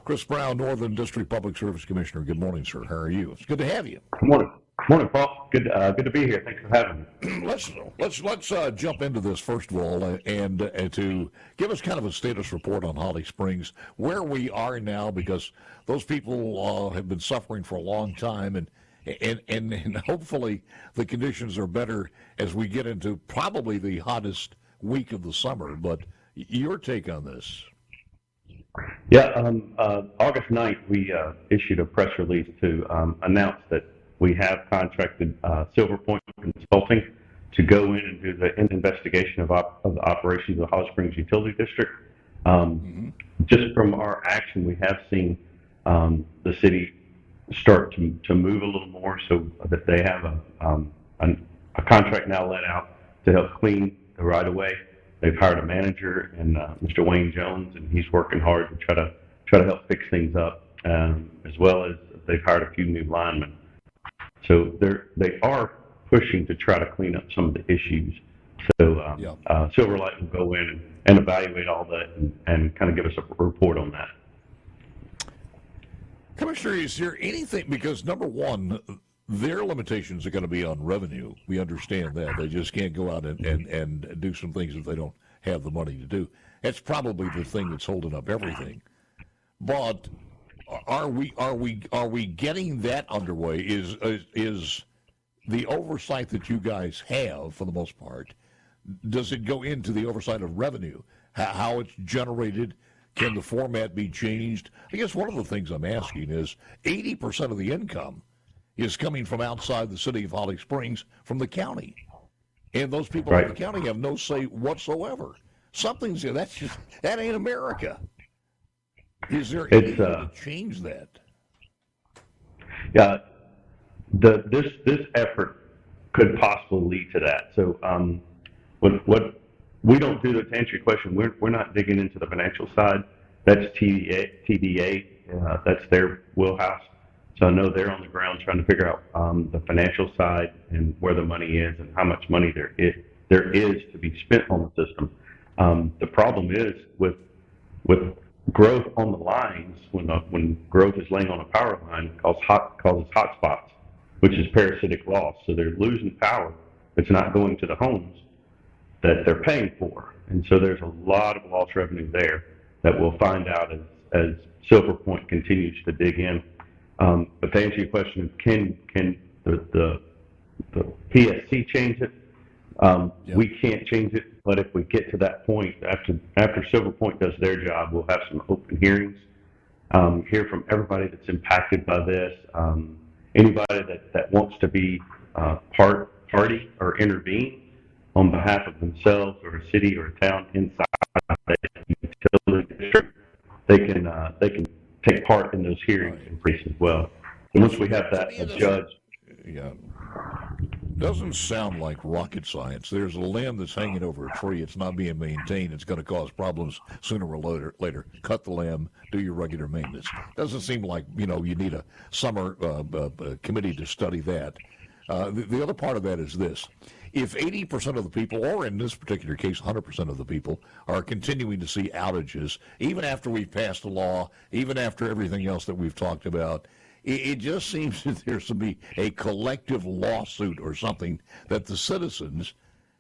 Chris Brown, Northern District Public Service Commissioner. Good morning, sir. How are you? It's good to have you. Good morning. Morning, Paul. Good to be here. Thanks for having me. let's jump into this first of all, and to give us kind of a status report on Holly Springs, where we are now, because those people have been suffering for a long time, and hopefully the conditions are better as we get into probably the hottest week of the summer. But your take on this? Yeah, August 9th, we issued a press release to announce that we have contracted Silver Point Consulting to go in and do the investigation of the operations of the Holly Springs Utility District. Just from our action, we have seen the city start to move a little more, so that they have a contract now let out to help clean the right-of-way. They've hired a manager, and Mr. Wayne Jones, and he's working hard to try to help fix things up, as well as they've hired a few new linemen. So they are pushing to try to clean up some of the issues. So Silverlight will go in and evaluate all that and kind of give us a report on that. Commissioner, is there anything, because number one, their limitations are going to be on revenue. We understand that. They just can't go out and do some things if they don't have the money to do. That's probably the thing that's holding up everything. But are we getting that underway? Is the oversight that you guys have, for the most part, does it go into the oversight of revenue? How it's generated? Can the format be changed? I guess one of the things I'm asking is 80% of the income is coming from outside the city of Holly Springs, from the county. And those people in the county have no say whatsoever. That ain't America. Is there anything to change that? Yeah, this effort could possibly lead to that. So what we don't do, to answer your question, we're not digging into the financial side. That's TDA, that's their wheelhouse. So I know they're on the ground trying to figure out the financial side and where the money is and how much money there is to be spent on the system. The problem is with growth on the lines, when growth is laying on a power line, it causes hot spots, which is parasitic loss. So they're losing power. It's not going to the homes that they're paying for. And so there's a lot of lost revenue there that we'll find out as Silver Point continues to dig in. But to answer your question, can the PSC change it? We can't change it, but if we get to that point, after Silver Point does their job, we'll have some open hearings, hear from everybody that's impacted by this, anybody that wants to be party or intervene on behalf of themselves or a city or a town inside the utility district. They can take part in those hearings and briefs as well. And once we have that, a judge. Yeah. Doesn't sound like rocket science. There's a limb that's hanging over a tree. It's not being maintained. It's going to cause problems sooner or later. Cut the limb. Do your regular maintenance. Doesn't seem like you need a summer committee to study that. The other part of that is this. If 80% of the people, or in this particular case, 100% of the people, are continuing to see outages, even after we've passed a law, even after everything else that we've talked about, it just seems that there should be a collective lawsuit or something that the citizens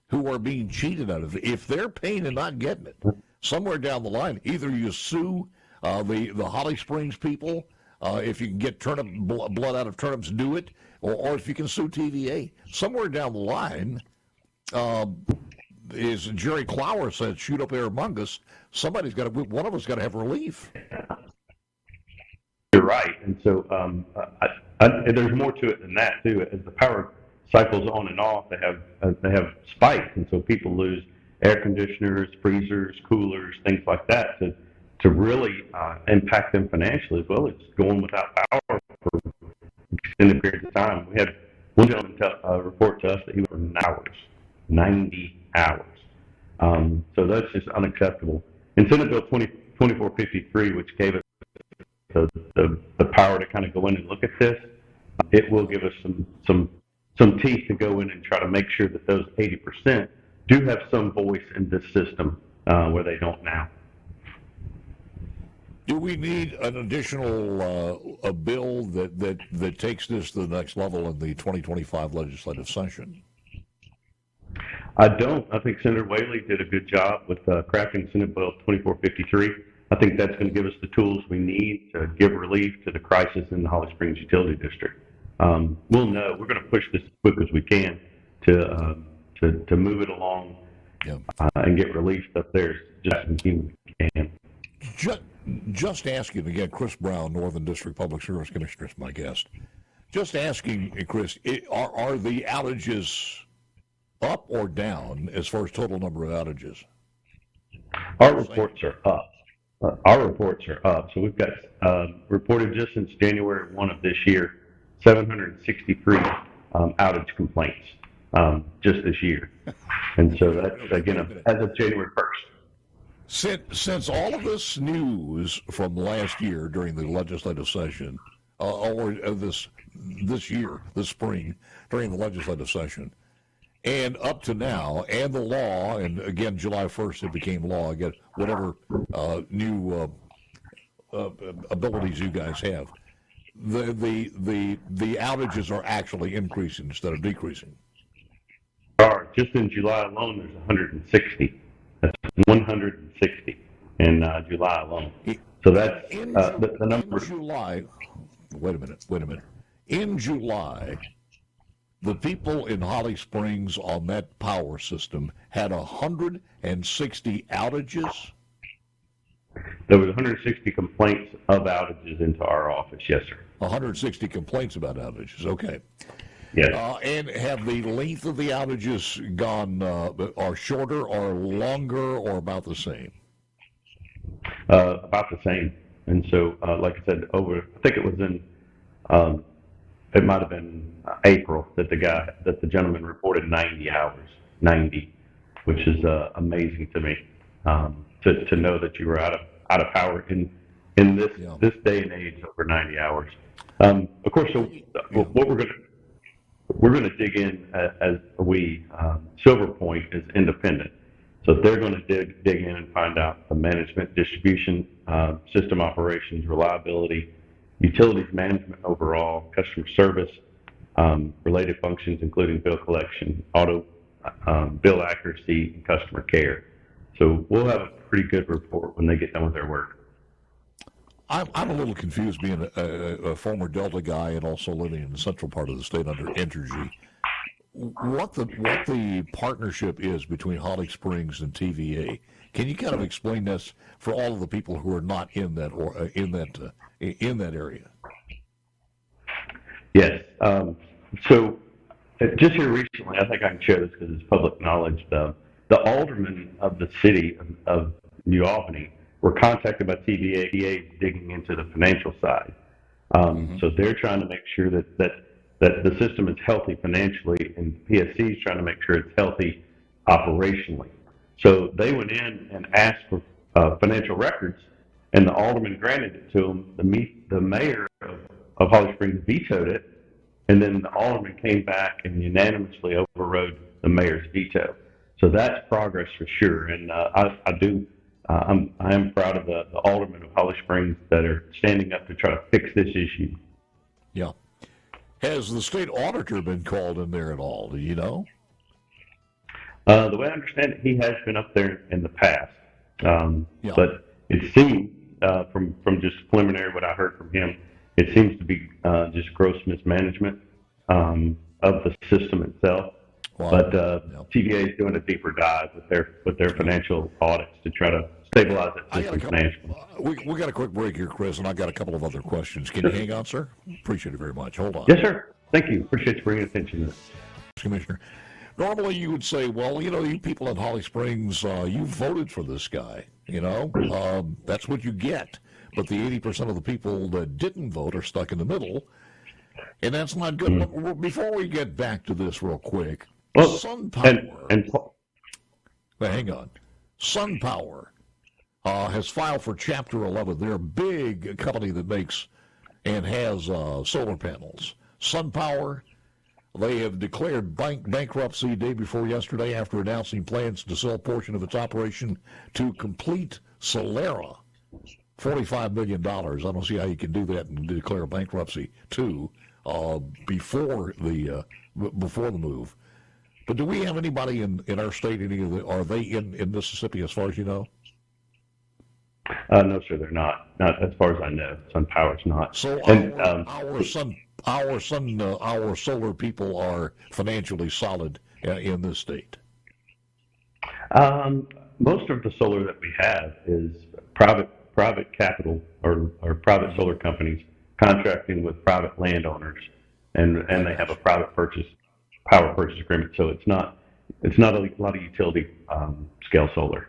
who are being cheated out of, if they're paying and not getting it, somewhere down the line, either you sue the Holly Springs people, if you can get blood out of turnips, do it, or if you can sue TVA. Somewhere down the line, as Jerry Clower said, shoot up there among us, one of us got to have relief. You're right, and so there's more to it than that too. As the power cycles on and off, they have spikes, and so people lose air conditioners, freezers, coolers, things like that to really impact them financially, as well as going without power for extended periods of time. We had one gentleman report to us that he was for 90 hours. So that's just unacceptable. And Senate Bill 2453, which gave us the power to kind of go in and look at this, it will give us some teeth to go in and try to make sure that those 80% do have some voice in this system where they don't now. Do we need an additional a bill that takes this to the next level in the 2025 legislative session? I don't. I think Senator Whaley did a good job with crafting Senate Bill 2453. I think that's going to give us the tools we need to give relief to the crisis in the Holly Springs Utility District. We'll know. We're going to push this as quick as we can to move it along and get relief up there just as soon as we can. Just asking again, Chris Brown, Northern District Public Service Commissioner, is my guest. Just asking, Chris, are the outages up or down as far as total number of outages? Our reports are up. So we've got reported just since January 1 of this year, 763 outage complaints just this year. And so that's, again, as of January 1st. Since all of this news from last year during the legislative session, or this spring during the legislative session, and up to now, and the law, and again, July 1st it became law, again, whatever new abilities you guys have, the outages are actually increasing instead of decreasing. Just in July alone, there's 160. That's 160 in July alone. So that's the number. In July, wait a minute. In July, the people in Holly Springs on that power system had 160 outages? There was 160 complaints of outages into our office, yes, sir. 160 complaints about outages, okay. Yes. And have the length of the outages gone, are shorter or longer or about the same? About the same. And so, like I said, I think it was in, it might have been April that the gentleman reported 90 hours, which is amazing to me, to know that you were out of power in this day and age over 90 hours. Of course, so what we're going to dig in as Silver Point is independent. So they're going to dig in and find out the management, distribution, system operations, reliability, utilities management overall, customer service, related functions including bill collection, auto bill accuracy, and customer care. So we'll have a pretty good report when they get done with their work. I'm a little confused being a former Delta guy and also living in the central part of the state under Entergy. What the partnership is between Holly Springs and TVA? Can you kind of explain this for all of the people who are not in that in that area? Yes. So just here recently, I think I can share this because it's public knowledge. The aldermen of the city of New Albany were contacted by TVA digging into the financial side. So they're trying to make sure that the system is healthy financially, and PSC is trying to make sure it's healthy operationally. So they went in and asked for financial records, and the alderman granted it to them. The mayor of Holly Springs vetoed it, and then the alderman came back and unanimously overrode the mayor's veto. So that's progress for sure, and I am proud of the aldermen of Holly Springs that are standing up to try to fix this issue. Yeah. Has the state auditor been called in there at all? Do you know? The way I understand it, he has been up there in the past. But it seems, from just preliminary what I heard from him, it seems to be just gross mismanagement of the system itself. Wow. But TVA is doing a deeper dive with their financial audits to try to stabilize it financially. We got a quick break here, Chris, and I got a couple of other questions. Can you hang on, sir? Appreciate it very much. Hold on. Yes, sir. Thank you. Appreciate you bringing attention to this. Commissioner, normally you would say, well, you people in Holly Springs, you voted for this guy. That's what you get. But the 80% of the people that didn't vote are stuck in the middle, and that's not good. But before we get back to this real quick, SunPower. Hang on. SunPower has filed for Chapter 11. They're a big company that makes and has solar panels. SunPower, they have declared bankruptcy day before yesterday after announcing plans to sell a portion of its operation to Complete Solera $45 million. I don't see how you can do that and declare bankruptcy too before the move. But do we have anybody in our state? Are they in Mississippi as far as you know? No, sir, they're not. Not as far as I know. SunPower's not. So our solar people are financially solid in this state. Most of the solar that we have is private capital or private solar companies contracting with private landowners, and they have a power purchase agreement. So it's not a lot of utility scale solar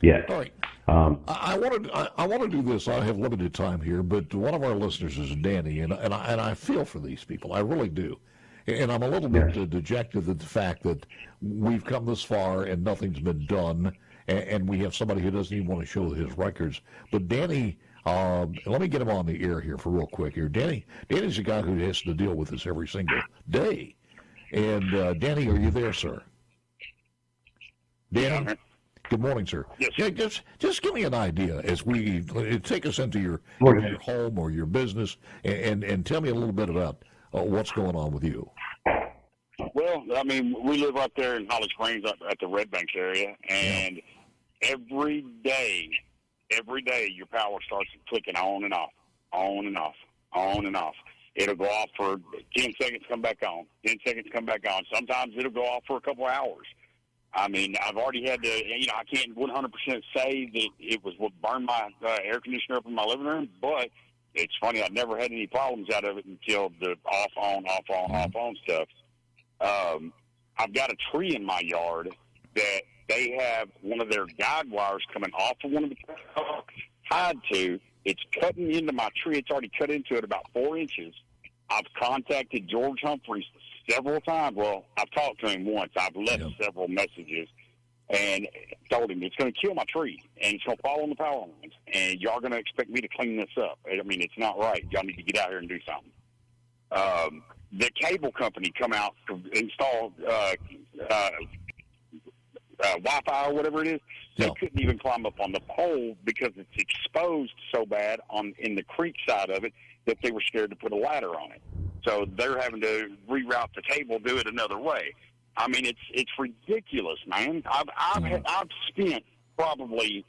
yet. All right. I want to do this. I have limited time here, but one of our listeners is Danny, and I feel for these people. I really do. And I'm a little bit dejected at the fact that we've come this far and nothing's been done, and we have somebody who doesn't even want to show his records. But Danny, let me get him on the air here for real quick here. Danny's a guy who has to deal with this every single day. And Danny, are you there, sir? Danny? Yeah. Good morning, sir. Yes. Yeah, just give me an idea as we take us into your home or your business and tell me a little bit about what's going on with you. Well, I mean, we live up there in Holly Springs at the Red Banks area, and every day your power starts clicking on and off, on and off, on and off. It'll go off for 10 seconds, come back on, 10 seconds, come back on. Sometimes it'll go off for a couple of hours. I mean, I've already had to, I can't 100% say that it was what burned my air conditioner up in my living room, but it's funny, I've never had any problems out of it until the off, on stuff. I've got a tree in my yard that they have one of their guide wires coming off of one of the tied to. It's cutting into my tree. It's already cut into it about 4 inches. I've contacted George Humphreys several times. Well, I've talked to him once. I've left several messages and told him it's going to kill my tree and it's going to fall on the power lines. And y'all going to expect me to clean this up. I mean, it's not right. Y'all need to get out here and do something. The cable company come out to install Wi-Fi or whatever it is. They couldn't even climb up on the pole because it's exposed so bad in the creek side of it that they were scared to put a ladder on it. So they're having to reroute the cable, do it another way. I mean, it's ridiculous, man. I've spent probably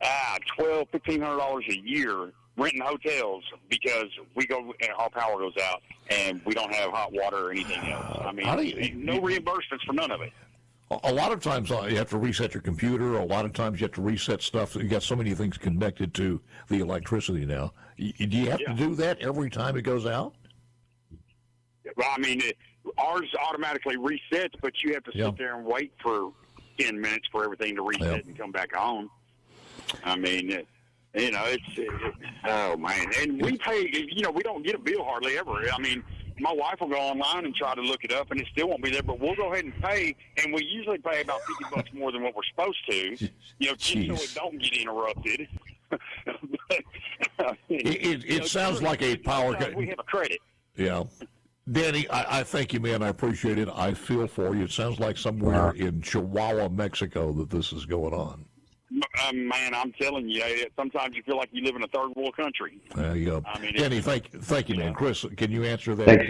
$1,500 a year renting hotels because our power goes out and we don't have hot water or anything else. I mean, no reimbursements for none of it. A lot of times you have to reset your computer. A lot of times you have to reset stuff. You got so many things connected to the electricity now. Do you have to do that every time it goes out? Well, I mean, ours automatically resets, but you have to sit there and wait for 10 minutes for everything to reset and come back on. I mean, oh, man. And we pay, we don't get a bill hardly ever. I mean, my wife will go online and try to look it up, and it still won't be there, but we'll go ahead and pay, and we usually pay about $50 more than what we're supposed to, just so it don't get interrupted. It sounds like a power cut. We have a credit. Yeah. Danny, I thank you, man. I appreciate it. I feel for you. It sounds like somewhere in Chihuahua, Mexico that this is going on. Man, I'm telling you, sometimes you feel like you live in a third world country. There you go. I mean, Danny, thank you, man. Chris, can you answer that? Thanks.